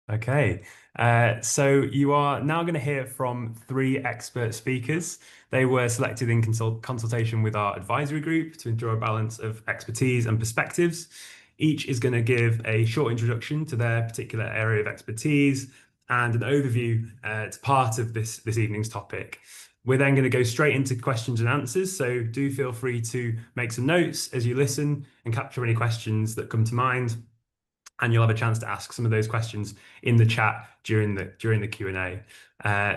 Okay, so you are now going to hear from three expert speakers. They were selected in consultation with our advisory group to ensure a balance of expertise and perspectives. Each is going to give a short introduction to their particular area of expertise and an overview to part of this evening's topic. We're then going to go straight into questions and answers, so do feel free to make some notes as you listen and capture any questions that come to mind, and you'll have a chance to ask some of those questions in the chat during the Q&A.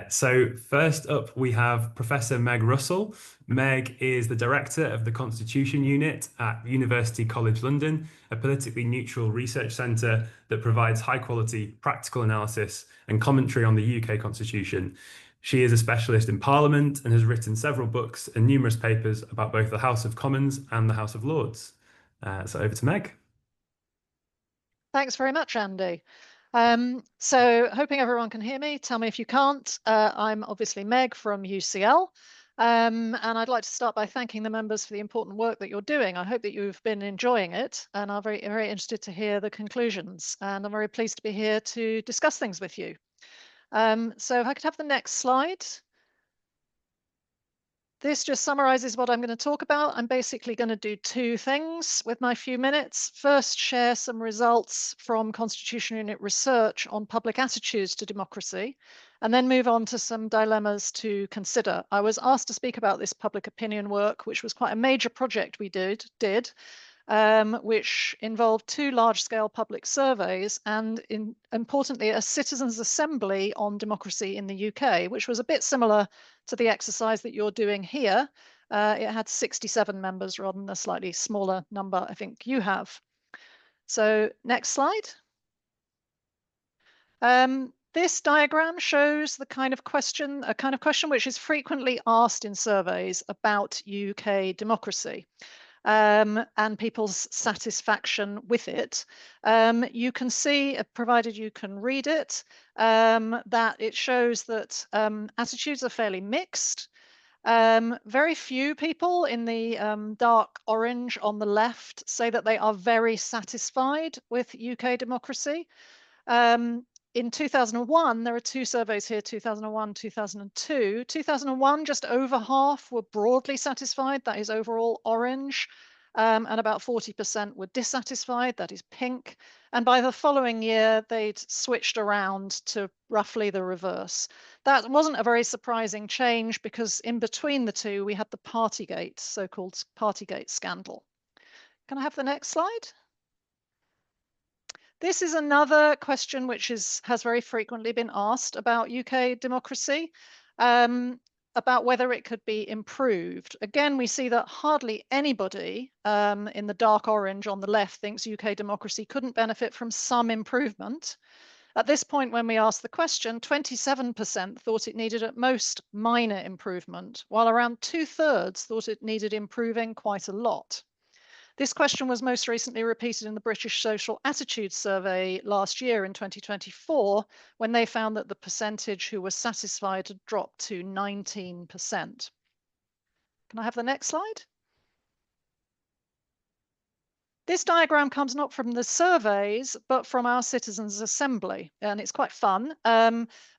So first up, we have Professor Meg Russell. Meg is the director of the Constitution Unit at University College London, a politically neutral research centre that provides high-quality practical analysis and commentary on the UK Constitution. She is a specialist in Parliament and has written several books and numerous papers about both the House of Commons and the House of Lords. So over to Meg. Thanks very much, Andy. So hoping everyone can hear me. Tell me if you can't. I'm obviously Meg from UCL. And I'd like to start by thanking the members for the important work that you're doing. I hope that you've been enjoying it, and I'm very, very interested to hear the conclusions. And I'm very pleased to be here to discuss things with you. So if I could have the next slide. This just summarizes what I'm going to talk about. I'm basically going to do two things with my few minutes. First, share some results from Constitution Unit research on public attitudes to democracy, and then move on to some dilemmas to consider. I was asked to speak about this public opinion work, which was quite a major project we did, which involved two large-scale public surveys and, importantly, a citizens' assembly on democracy in the UK, which was a bit similar to the exercise that you're doing here. It had 67 members rather than a slightly smaller number I think you have. So next slide. This diagram shows the kind of question which is frequently asked in surveys about UK democracy. And people's satisfaction with it. You can see, provided you can read it, that it shows that attitudes are fairly mixed. Very few people in the dark orange on the left say that they are very satisfied with UK democracy. In 2001, there are two surveys here, 2001, 2002. 2001, just over half were broadly satisfied, that is overall orange, and about 40% were dissatisfied, that is pink. And by the following year, they'd switched around to roughly the reverse. That wasn't a very surprising change because in between the two, we had the Partygate, so-called Partygate scandal. Can I have the next slide? This is another question which has very frequently been asked about UK democracy, about whether it could be improved. Again, we see that hardly anybody in the dark orange on the left thinks UK democracy couldn't benefit from some improvement. At this point, when we asked the question, 27% thought it needed at most minor improvement, while around 2/3 thought it needed improving quite a lot. This question was most recently repeated in the British Social Attitudes Survey last year in 2024, when they found that the percentage who were satisfied had dropped to 19%. Can I have the next slide? This diagram comes not from the surveys, but from our Citizens' Assembly, and it's quite fun.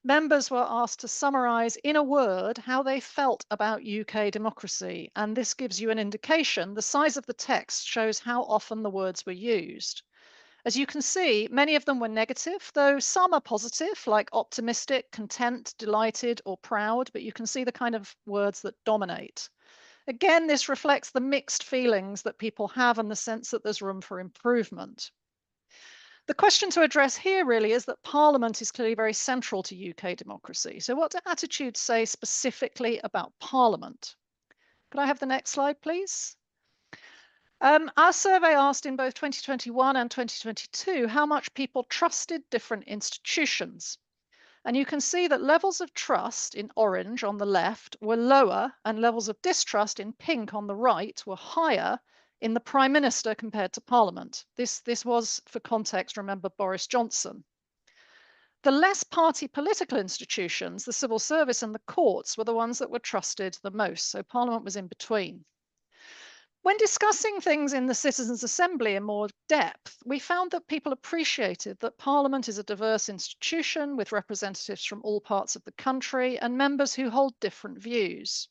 Members were asked to summarise in a word how they felt about UK democracy, and this gives you an indication. The size of the text shows how often the words were used. As you can see, many of them were negative, though some are positive, like optimistic, content, delighted, or proud, but you can see the kind of words that dominate. Again, this reflects the mixed feelings that people have and the sense that there's room for improvement. The question to address here really is that Parliament is clearly very central to UK democracy. So what do attitudes say specifically about Parliament? Could I have the next slide, please? Our survey asked in both 2021 and 2022 how much people trusted different institutions. And you can see that levels of trust in orange on the left were lower and levels of distrust in pink on the right were higher in the Prime Minister compared to Parliament. This was, for context, remember Boris Johnson. The less party political institutions, the civil service and the courts, were the ones that were trusted the most. So Parliament was in between. When discussing things in the Citizens' Assembly in more depth, we found that people appreciated that Parliament is a diverse institution with representatives from all parts of the country and members who hold different views.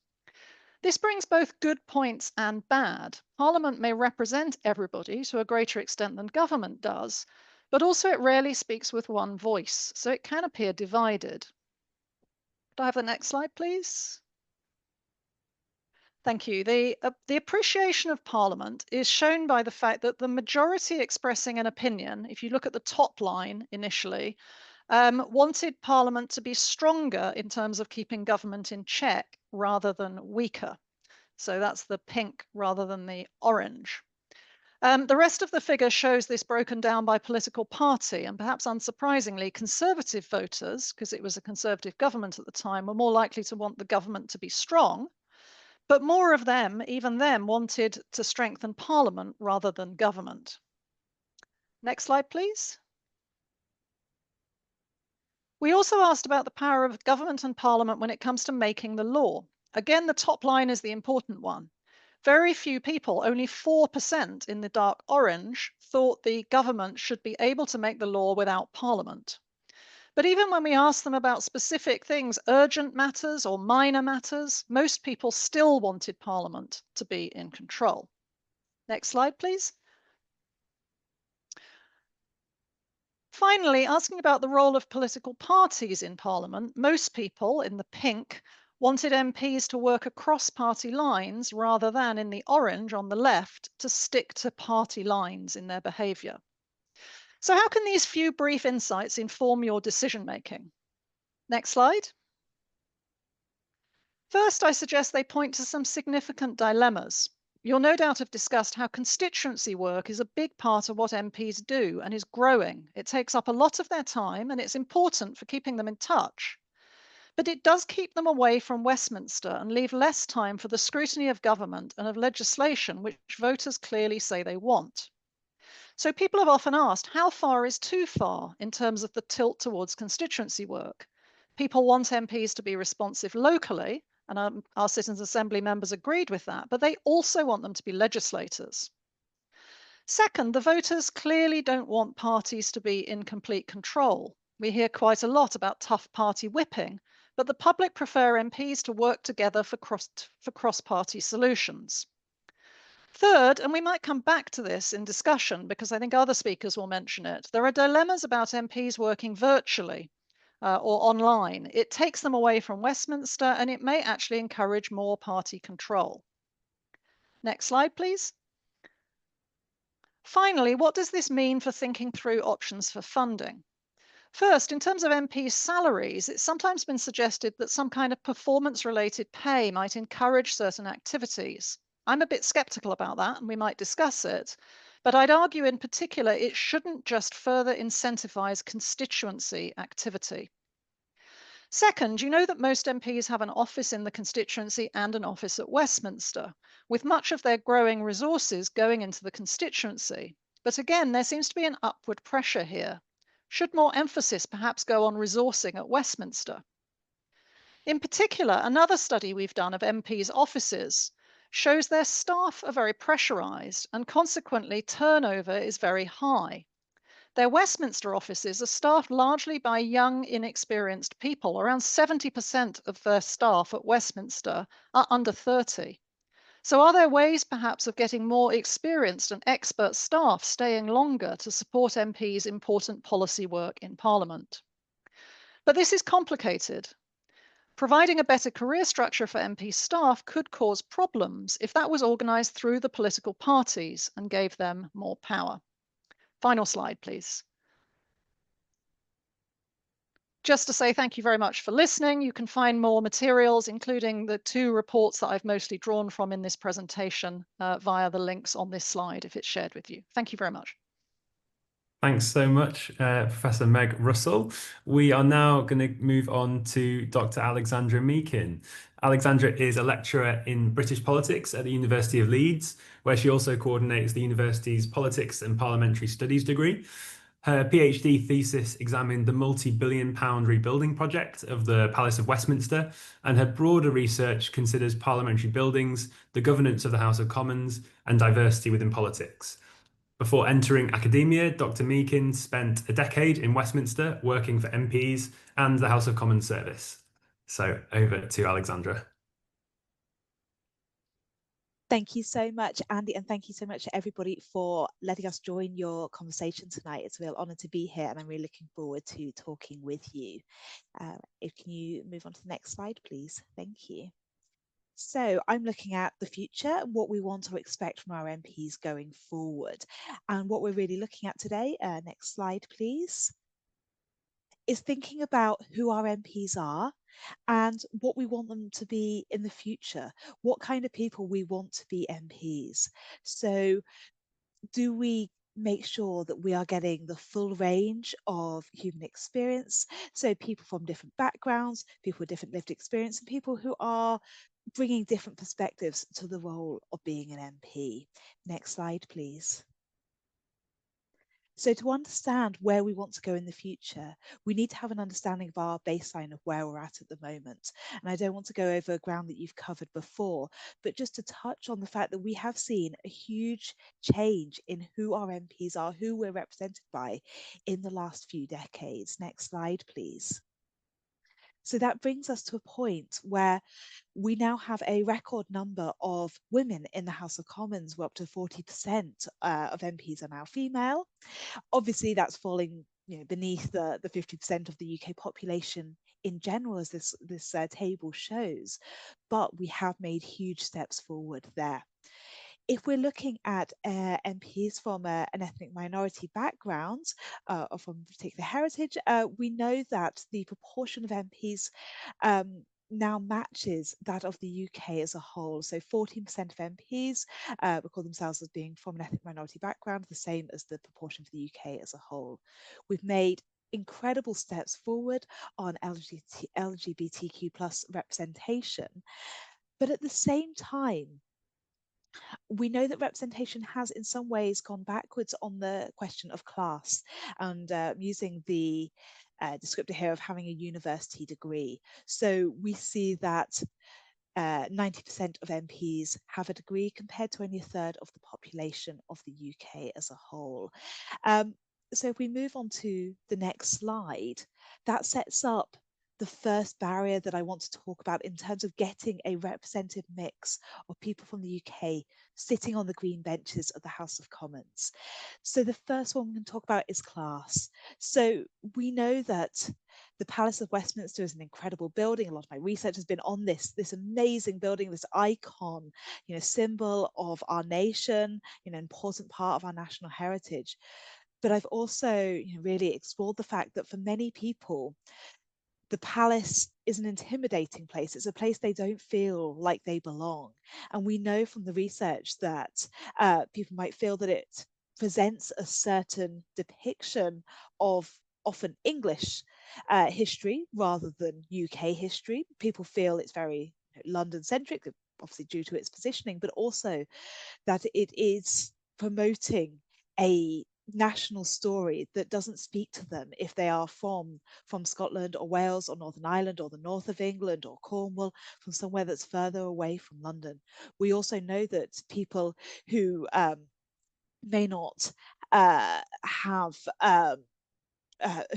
This brings both good points and bad. Parliament may represent everybody to a greater extent than government does, but also it rarely speaks with one voice, so it can appear divided. Could I have the next slide, please? Thank you. The appreciation of Parliament is shown by the fact that the majority expressing an opinion, if you look at the top line initially, wanted Parliament to be stronger in terms of keeping government in check rather than weaker. So that's the pink rather than the orange. The rest of the figure shows this broken down by political party, and perhaps unsurprisingly, Conservative voters, because it was a Conservative government at the time, were more likely to want the government to be strong. But more of them, even them, wanted to strengthen Parliament rather than government. Next slide, please. We also asked about the power of government and Parliament when it comes to making the law. Again, the top line is the important one. Very few people, only 4% in the dark orange, thought the government should be able to make the law without Parliament. But even when we asked them about specific things, urgent matters or minor matters, most people still wanted Parliament to be in control. Next slide, please. Finally, asking about the role of political parties in Parliament, most people in the pink wanted MPs to work across party lines rather than in the orange on the left to stick to party lines in their behaviour. So how can these few brief insights inform your decision making? Next slide. First, I suggest they point to some significant dilemmas. You'll no doubt have discussed how constituency work is a big part of what MPs do and is growing. It takes up a lot of their time and it's important for keeping them in touch. But it does keep them away from Westminster and leave less time for the scrutiny of government and of legislation which voters clearly say they want. So people have often asked, how far is too far in terms of the tilt towards constituency work? People want MPs to be responsive locally, and our Citizens' Assembly members agreed with that, but they also want them to be legislators. Second, the voters clearly don't want parties to be in complete control. We hear quite a lot about tough party whipping, but the public prefer MPs to work together for cross-party solutions. Third, and we might come back to this in discussion because I think other speakers will mention it, there are dilemmas about MPs working virtually or online. It takes them away from Westminster and it may actually encourage more party control. Next slide, please. Finally, what does this mean for thinking through options for funding? First, in terms of MPs' salaries, it's sometimes been suggested that some kind of performance-related pay might encourage certain activities. I'm a bit skeptical about that, and we might discuss it, but I'd argue in particular it shouldn't just further incentivize constituency activity. Second, you know that most MPs have an office in the constituency and an office at Westminster, with much of their growing resources going into the constituency. But again, there seems to be an upward pressure here. Should more emphasis perhaps go on resourcing at Westminster? In particular, another study we've done of MPs' offices shows their staff are very pressurised and consequently turnover is very high. Their Westminster offices are staffed largely by young, inexperienced people. Around 70% of their staff at Westminster are under 30. So are there ways perhaps of getting more experienced and expert staff staying longer to support MPs' important policy work in Parliament? But this is complicated. Providing a better career structure for MP staff could cause problems if that was organised through the political parties and gave them more power. Final slide, please. Just to say thank you very much for listening. You can find more materials, including the two reports that I've mostly drawn from in this presentation via the links on this slide if it's shared with you. Thank you very much. Thanks so much, Professor Meg Russell. We are now going to move on to Dr. Alexandra Meakin. Alexandra is a lecturer in British politics at the University of Leeds, where she also coordinates the university's Politics and Parliamentary Studies degree. Her PhD thesis examined the multi-billion-pound rebuilding project of the Palace of Westminster, and her broader research considers parliamentary buildings, the governance of the House of Commons, and diversity within politics. Before entering academia, Dr. Meakin spent a decade in Westminster working for MPs and the House of Commons service. So over to Alexandra. Thank you so much, Andy, and thank you so much to everybody for letting us join your conversation tonight. It's a real honour to be here, and I'm really looking forward to talking with you. Can you move on to the next slide, please? Thank you. So I'm looking at the future, what we want to expect from our MPs going forward. And what we're really looking at today, next slide, please, is thinking about who our MPs are and what we want them to be in the future, what kind of people we want to be MPs. So do we make sure that we are getting the full range of human experience? So people from different backgrounds, people with different lived experience, and people who are bringing different perspectives to the role of being an MP. Next slide, please. So to understand where we want to go in the future, we need to have an understanding of our baseline of where we're at the moment. And I don't want to go over ground that you've covered before, but just to touch on the fact that we have seen a huge change in who our MPs are, who we're represented by in the last few decades. Next slide, please. So that brings us to a point where we now have a record number of women in the House of Commons. We're up to 40% of MPs are now female. Obviously, that's falling beneath the 50% of the UK population in general, as this table shows. But we have made huge steps forward there. If we're looking at MPs from an ethnic minority background or from a particular heritage, we know that the proportion of MPs now matches that of the UK as a whole. So 14% of MPs record themselves as being from an ethnic minority background, the same as the proportion for the UK as a whole. We've made incredible steps forward on LGBTQ plus representation, but at the same time, we know that representation has in some ways gone backwards on the question of class, and using the descriptor here of having a university degree. So we see that 90% of MPs have a degree compared to only a third of the population of the UK as a whole. So if we move on to the next slide, that sets up the first barrier that I want to talk about in terms of getting a representative mix of people from the UK sitting on the green benches of the House of Commons. So the first one we can talk about is class. So we know that the Palace of Westminster is an incredible building. A lot of my research has been on this amazing building, this icon, symbol of our nation, important part of our national heritage. But I've also really explored the fact that for many people, the palace is an intimidating place. It's a place they don't feel like they belong. And we know from the research that people might feel that it presents a certain depiction of often English history rather than UK history. People feel it's very London-centric, obviously due to its positioning, but also that it is promoting a national story that doesn't speak to them if they are from Scotland or Wales or Northern Ireland or the north of England or Cornwall, from somewhere that's further away from London. We also know that people who may not have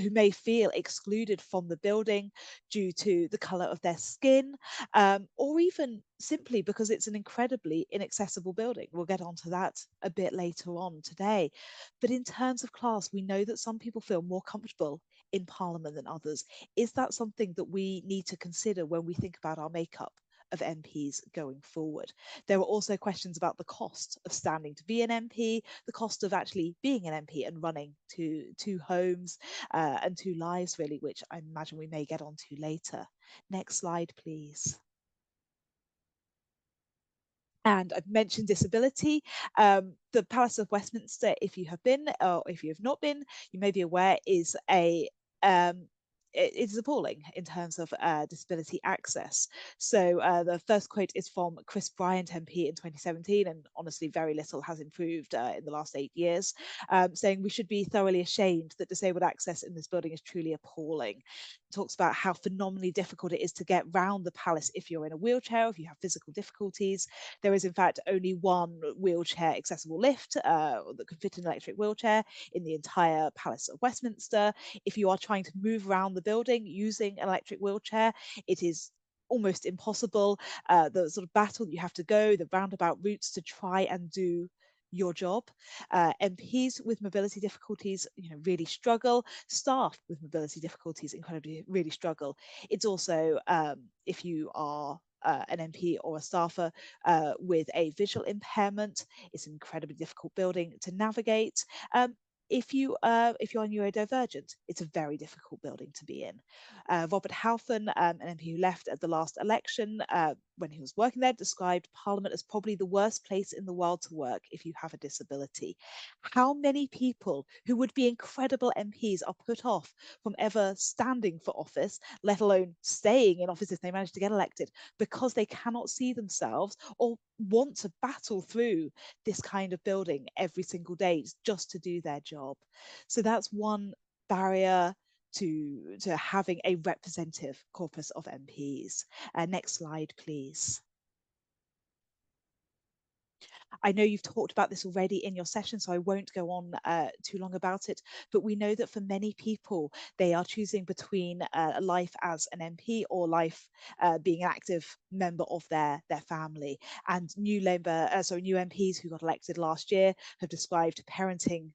who may feel excluded from the building due to the colour of their skin, or even simply because it's an incredibly inaccessible building. We'll get onto that a bit later on today. But in terms of class, we know that some people feel more comfortable in Parliament than others. Is that something that we need to consider when we think about our makeup of MPs going forward? There were also questions about the cost of standing to be an MP, the cost of actually being an MP and running two homes and two lives, really, which I imagine we may get onto later. Next slide, please. And I've mentioned disability. The Palace of Westminster, if you have been or if you have not been, you may be aware, is a it is appalling in terms of disability access. So the first quote is from Chris Bryant MP in 2017, and honestly, very little has improved in the last 8 years, saying we should be thoroughly ashamed that disabled access in this building is truly appalling. It talks about how phenomenally difficult it is to get round the palace if you're in a wheelchair, if you have physical difficulties. There is in fact only one wheelchair accessible lift that could fit an electric wheelchair in the entire Palace of Westminster. If you are trying to move around the building using an electric wheelchair, it is almost impossible. The sort of battle you have to go, the roundabout routes to try and do your job. MPs with mobility difficulties, really struggle. Staff with mobility difficulties incredibly really struggle. It's also if you are an MP or a staffer with a visual impairment, it's an incredibly difficult building to navigate. If you're neurodivergent, it's a very difficult building to be in. Robert Halfon, an MP who left at the last election, when he was working there, described Parliament as probably the worst place in the world to work if you have a disability. How many people who would be incredible MPs are put off from ever standing for office, let alone staying in office if they manage to get elected, because they cannot see themselves or want to battle through this kind of building every single day just to do their job. So that's one barrier to having a representative corpus of MPs. Next slide, please. I know you've talked about this already in your session, so I won't go on too long about it, but we know that for many people, they are choosing between life as an MP or life being an active member of their family. And new MPs who got elected last year have described parenting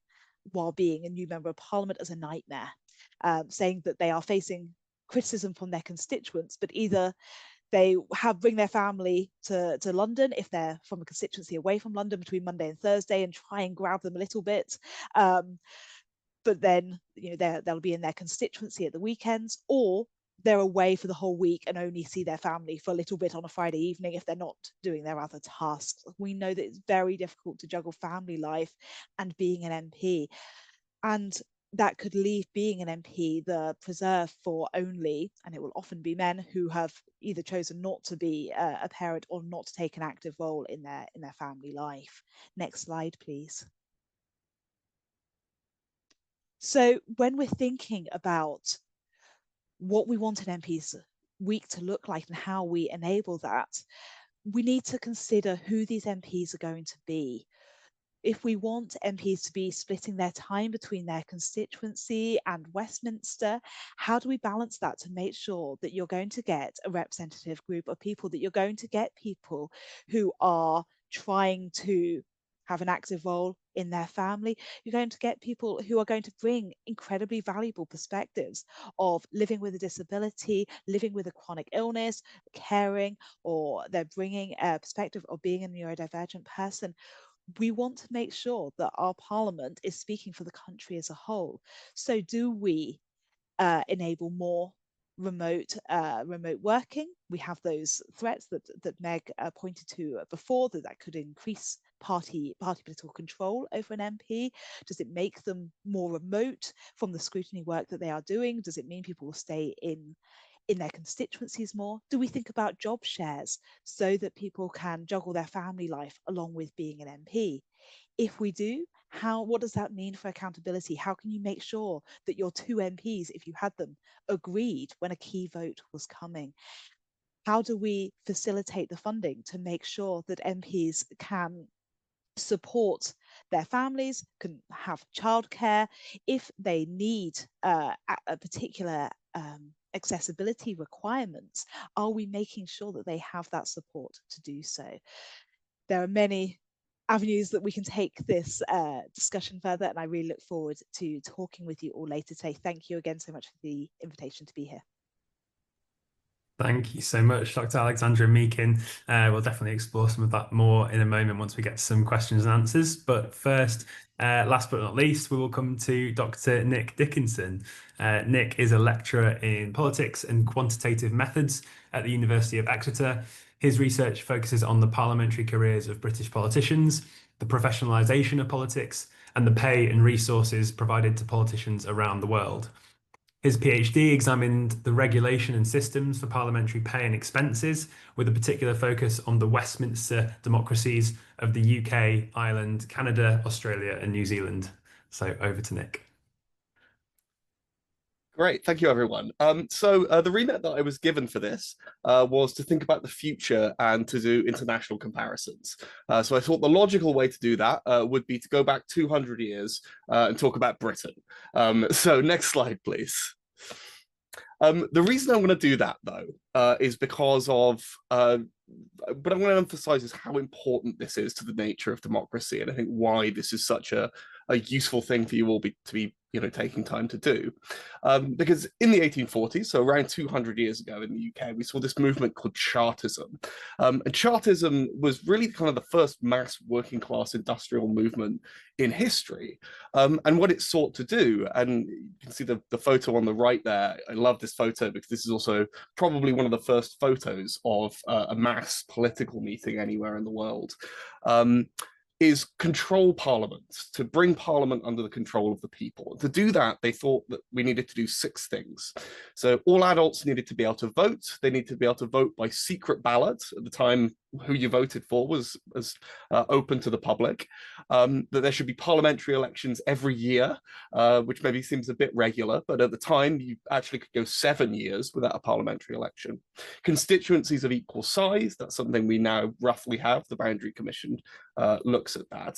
while being a new member of Parliament as a nightmare, saying that they are facing criticism from their constituents, but either they bring their family to London if they're from a constituency away from London between Monday and Thursday and try and grab them a little bit. But then they'll be in their constituency at the weekends, or they're away for the whole week and only see their family for a little bit on a Friday evening if they're not doing their other tasks. We know that it's very difficult to juggle family life and being an MP. And that could leave being an MP the preserve for only, and it will often be men who have either chosen not to be a parent or not to take an active role in their family life. Next slide, please. So when we're thinking about what we want an MP's week to look like and how we enable that, we need to consider who these MPs are going to be. If we want MPs to be splitting their time between their constituency and Westminster, how do we balance that to make sure that you're going to get a representative group of people, that you're going to get people who are trying to have an active role in their family? You're going to get people who are going to bring incredibly valuable perspectives of living with a disability, living with a chronic illness, caring, or they're bringing a perspective of being a neurodivergent person. We want to make sure that our Parliament is speaking for the country as a whole. So do we enable more remote working? We have those threats that Meg pointed to before, that could increase party political control over an MP. Does it make them more remote from the scrutiny work that they are doing? Does it mean people will stay in their constituencies more? Do we think about job shares so that people can juggle their family life along with being an MP? If we do, what does that mean for accountability? How can you make sure that your two MPs, if you had them, agreed when a key vote was coming? How do we facilitate the funding to make sure that MPs can support their families, can have childcare? If they need a particular accessibility requirements, are we making sure that they have that support to do so? There are many avenues that we can take this discussion further, and I really look forward to talking with you all later today. Thank you again so much for the invitation to be here. Thank you so much, Dr. Alexandra Meakin. We'll definitely explore some of that more in a moment once we get to some questions and answers. But first, last but not least, we will come to Dr. Nick Dickinson. Nick is a lecturer in politics and quantitative methods at the University of Exeter. His research focuses on the parliamentary careers of British politicians, the professionalisation of politics, and the pay and resources provided to politicians around the world. His PhD examined the regulation and systems for parliamentary pay and expenses, with a particular focus on the Westminster democracies of the UK, Ireland, Canada, Australia, and New Zealand. So over to Nick. Great, thank you, everyone. The remit that I was given for this was to think about the future and to do international comparisons. So I thought the logical way to do that would be to go back 200 years and talk about Britain. So next slide, please. The reason I'm going to do that, though, is because of what I'm going to emphasize is how important this is to the nature of democracy, and I think why this is such a useful thing for you all to be taking time to do. Because in the 1840s, so around 200 years ago in the UK, we saw this movement called Chartism. And Chartism was really kind of the first mass working class industrial movement in history. And what it sought to do, and you can see the photo on the right there, I love this photo because this is also probably one of the first photos of a mass political meeting anywhere in the world. Is control Parliament, to bring Parliament under the control of the people. To do that, they thought that we needed to do 6 things. So all adults needed to be able to vote. They needed to be able to vote by secret ballot. At the time, who you voted for was open to the public. That there should be parliamentary elections every year, which maybe seems a bit regular, but at the time, you actually could go 7 years without a parliamentary election. Constituencies of equal size, that's something we now roughly have. The Boundary Commission looks at that.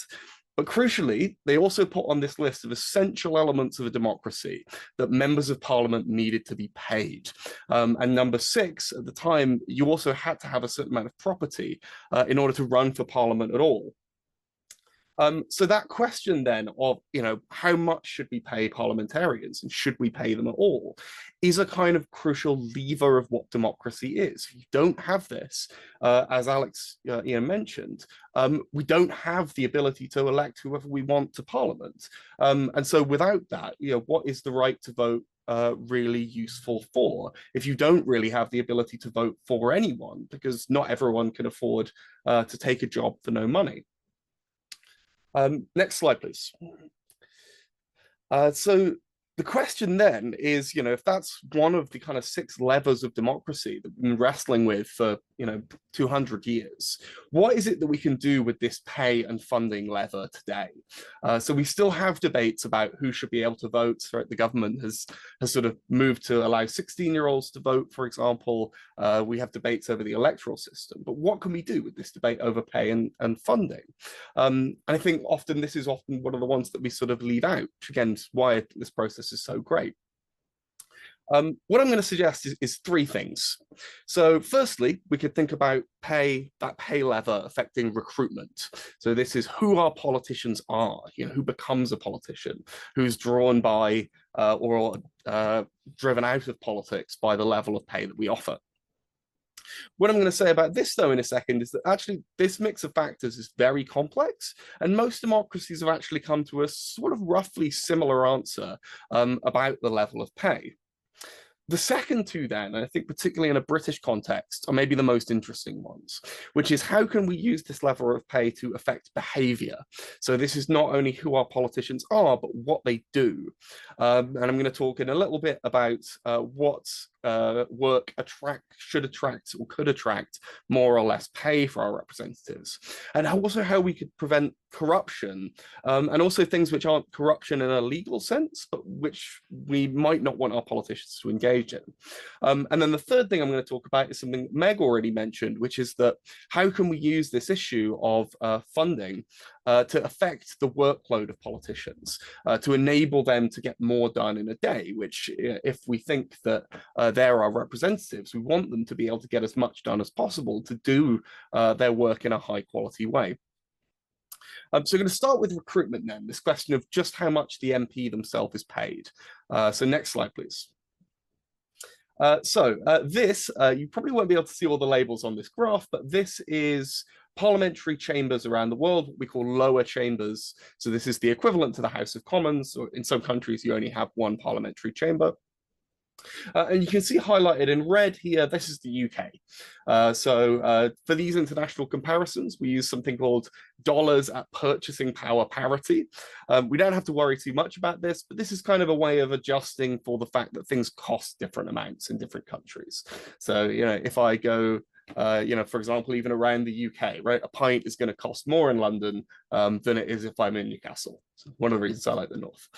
But crucially, they also put on this list of essential elements of a democracy that members of parliament needed to be paid. And number 6, at the time, you also had to have a certain amount of property in order to run for parliament at all. So that question then of, how much should we pay parliamentarians and should we pay them at all is a kind of crucial lever of what democracy is. If you don't have this, as Alex mentioned, we don't have the ability to elect whoever we want to parliament. And so without that, what is the right to vote really useful for if you don't really have the ability to vote for anyone, because not everyone can afford to take a job for no money. Next slide, please. So the question then is, if that's one of the kind of 6 levers of democracy that we've been wrestling with for, 200 years, what is it that we can do with this pay and funding lever today? So we still have debates about who should be able to vote. Right? The government has sort of moved to allow 16-year-olds to vote, for example. We have debates over the electoral system. But what can we do with this debate over pay and funding? And I think this is often one of the ones that we sort of leave out, which again is why this process is so great. What I'm going to suggest is 3 things. So firstly, we could think about that pay lever affecting recruitment. So this is who our politicians are, who becomes a politician, who's drawn by or driven out of politics by the level of pay that we offer. What I'm going to say about this, though, in a second, is that actually this mix of factors is very complex, and most democracies have actually come to a sort of roughly similar answer about the level of pay. The second 2 then, and I think particularly in a British context, are maybe the most interesting ones, which is how can we use this level of pay to affect behaviour? So this is not only who our politicians are, but what they do. And I'm going to talk in a little bit about what work should attract or could attract more or less pay for our representatives, and also how we could prevent corruption, and also things which aren't corruption in a legal sense, but which we might not want our politicians to engage in. And then the third thing I'm going to talk about is something Meg already mentioned, which is that how can we use this issue of funding to affect the workload of politicians, to enable them to get more done in a day, which if we think that they're our representatives, we want them to be able to get as much done as possible to do their work in a high quality way. So we're going to start with recruitment then, this question of just how much the MP themselves is paid. So next slide, please. This, you probably won't be able to see all the labels on this graph, but this is parliamentary chambers around the world, what we call lower chambers. So this is the equivalent to the House of Commons, or in some countries you only have 1 parliamentary chamber. And you can see highlighted in red here, this is the UK. For these international comparisons, we use something called dollars at purchasing power parity. We don't have to worry too much about this, but this is kind of a way of adjusting for the fact that things cost different amounts in different countries. So, if I go for example, even around the UK, right? A pint is going to cost more in London than it is if I'm in Newcastle. So one of the reasons I like the North.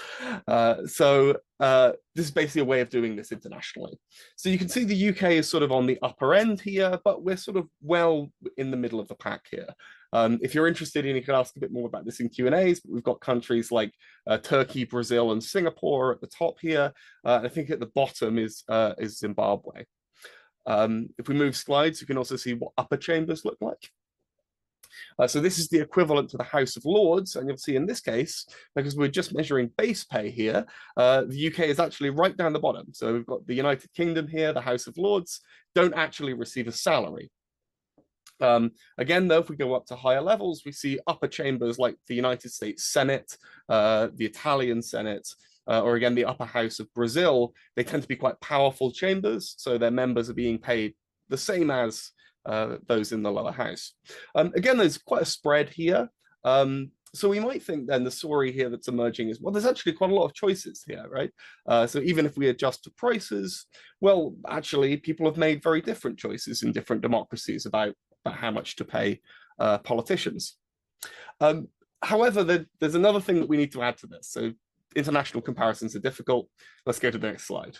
This is basically a way of doing this internationally. So you can see the UK is sort of on the upper end here, but we're sort of well in the middle of the pack here. If you're interested, and you can ask a bit more about this in Q&As, but we've got countries like Turkey, Brazil, and Singapore at the top here. I think at the bottom is Zimbabwe. If we move slides, you can also see what upper chambers look like. So this is the equivalent to the House of Lords, and you'll see in this case, because we're just measuring base pay here, the UK is actually right down the bottom. So we've got the United Kingdom here, the House of Lords, don't actually receive a salary. Again, though, if we go up to higher levels, we see upper chambers like the United States Senate, the Italian Senate, or again, the upper house of Brazil. They tend to be quite powerful chambers, so their members are being paid the same as those in the lower house. Again, there's quite a spread here. So we might think then the story here that's emerging is, well, there's actually quite a lot of choices here, right? So even if we adjust to prices, well, actually, people have made very different choices in different democracies about how much to pay politicians. However, there's another thing that we need to add to this. So international comparisons are difficult. Let's go to the next slide.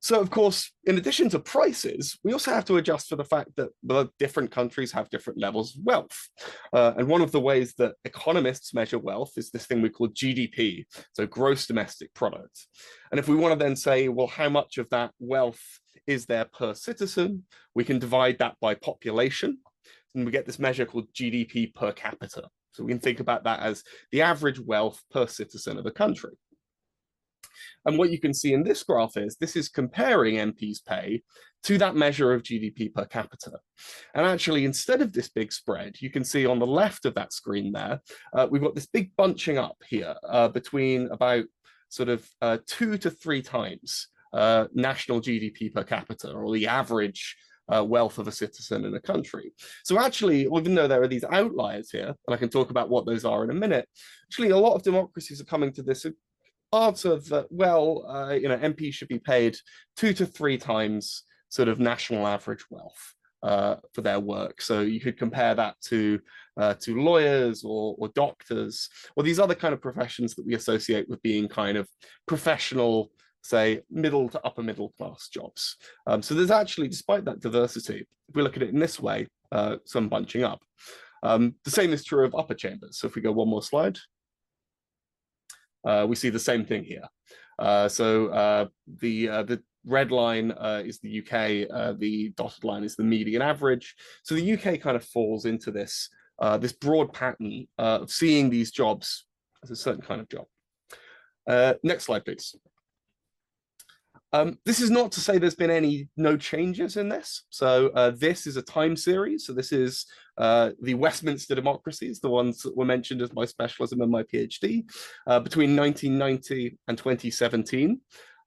So, of course, in addition to prices, we also have to adjust for the fact that different countries have different levels of wealth. And one of the ways that economists measure wealth is this thing we call GDP, so gross domestic product. And if we want to then say, well, how much of that wealth is there per citizen, we can divide that by population, and we get this measure called GDP per capita. So we can think about that as the average wealth per citizen of a country. And what you can see in this graph is this is comparing MPs' pay to that measure of GDP per capita. And actually, instead of this big spread, you can see on the left of that screen there, we've got this big bunching up here between about sort of 2 to 3 times national GDP per capita, or the average wealth of a citizen in a country. So actually, even though there are these outliers here, and I can talk about what those are in a minute, actually a lot of democracies are coming to this answer that, well, MPs should be paid 2 to 3 times sort of national average wealth for their work. So you could compare that to lawyers or doctors, or these other kind of professions that we associate with being kind of professional, say, middle to upper middle class jobs. So there's actually, despite that diversity, if we look at it in this way, some bunching up. The same is true of upper chambers. So if we go one more slide, we see the same thing here. The red line is the UK, the dotted line is the median average. So the UK kind of falls into this, this broad pattern of seeing these jobs as a certain kind of job. Next slide, please. This is not to say there's been no changes in this. So this is a time series. So this is the Westminster democracies, the ones that were mentioned as my specialism in my PhD, between 1990 and 2017.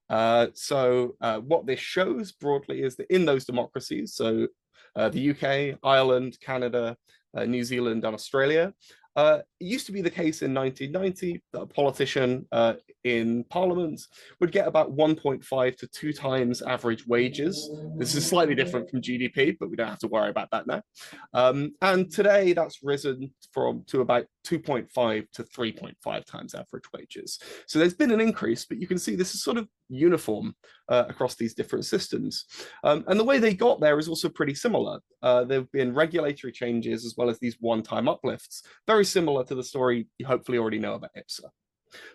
What this shows broadly is that in those democracies, so the UK, Ireland, Canada, New Zealand, and Australia, it used to be the case in 1990 that a politician in Parliament would get about 1.5 to 2 times average wages. This is slightly different from GDP, but we don't have to worry about that now. And today that's risen to about 2.5 to 3.5 times average wages. So there's been an increase, but you can see this is sort of uniform across these different systems. And the way they got there is also pretty similar. There have been regulatory changes as well as these one-time uplifts, very similar to the story you hopefully already know about IPSA.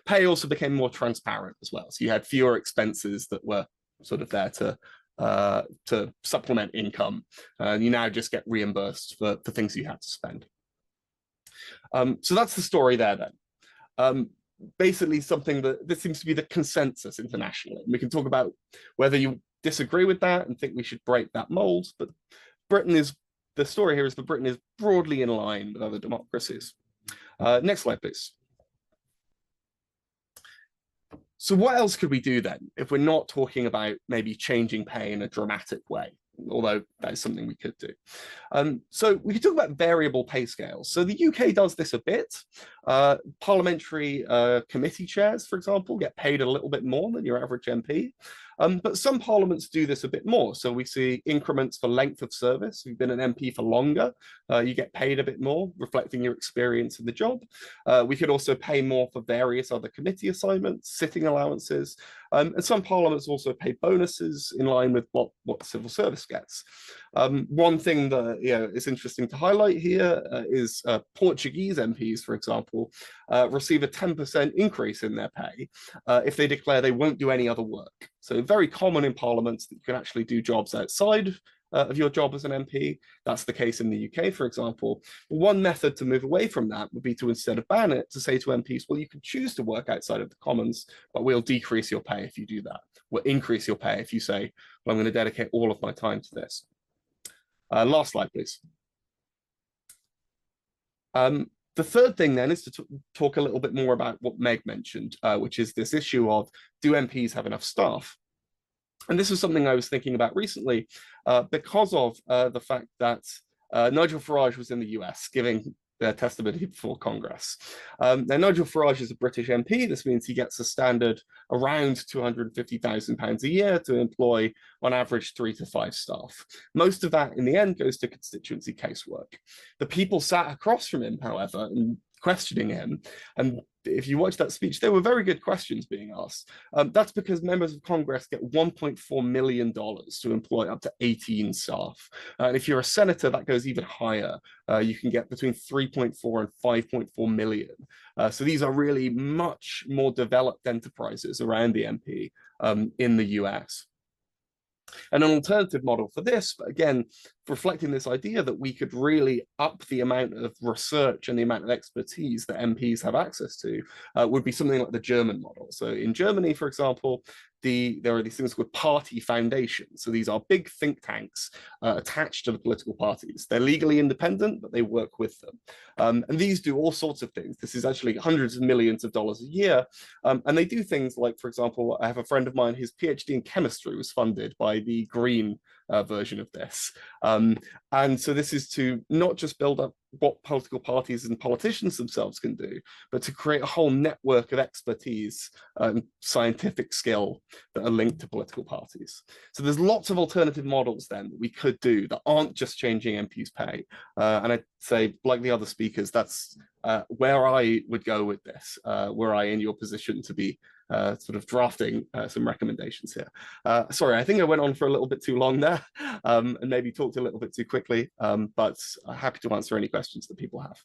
Pay also became more transparent as well. So you had fewer expenses that were sort of there to supplement income. And you now just get reimbursed for things you had to spend. So that's the story there then. Basically something that this seems to be the consensus internationally. We can talk about whether you disagree with that and think we should break that mold, but the story here is that Britain is broadly in line with other democracies. Next slide, please. So what else could we do then if we're not talking about maybe changing pay in a dramatic way? Although that is something we could do. So we could talk about variable pay scales. So the UK does this a bit. Parliamentary committee chairs, for example, get paid a little bit more than your average MP. But some parliaments do this a bit more. So we see increments for length of service. If you've been an MP for longer, you get paid a bit more, reflecting your experience in the job. We could also pay more for various other committee assignments, sitting allowances, and some parliaments also pay bonuses in line with what the civil service gets. One thing that is interesting to highlight here is Portuguese MPs, for example, receive a 10% increase in their pay if they declare they won't do any other work. So very common in parliaments that you can actually do jobs outside of your job as an MP. That's the case in the UK, for example. But one method to move away from that would be to, instead of ban it, to say to MPs, well, you can choose to work outside of the Commons, but we'll decrease your pay if you do that. We'll increase your pay if you say, well, I'm going to dedicate all of my time to this. Last slide, please. The third thing then is to talk a little bit more about what Meg mentioned, which is this issue of, do MPs have enough staff? And this is something I was thinking about recently because of the fact that Nigel Farage was in the US giving their testimony before Congress. Now, Nigel Farage is a British MP. This means he gets a standard around £250,000 a year to employ, on average, 3 to 5 staff. Most of that, in the end, goes to constituency casework. The people sat across from him, however, and questioning him, and if you watch that speech, there were very good questions being asked. That's because members of Congress get $1.4 million to employ up to 18 staff. And if you're a senator, that goes even higher. You can get between 3.4 and 5.4 million. So these are really much more developed enterprises around the MP in the US. And an alternative model for this, but again, reflecting this idea that we could really up the amount of research and the amount of expertise that MPs have access to, would be something like the German model. So in Germany, for example, there are these things called party foundations. So these are big think tanks attached to the political parties. They're legally independent, but they work with them. And these do all sorts of things. This is actually hundreds of millions of dollars a year. And they do things like, for example, I have a friend of mine, his PhD in chemistry was funded by the Green version of this. And so this is to not just build up what political parties and politicians themselves can do, but to create a whole network of expertise and scientific skill that are linked to political parties. So there's lots of alternative models then that we could do that aren't just changing MPs' pay. And I'd say, like the other speakers, that's where I would go with this, were I in your position to be sort of drafting some recommendations here. Sorry, I think I went on for a little bit too long there and maybe talked a little bit too quickly, but I'm happy to answer any questions that people have.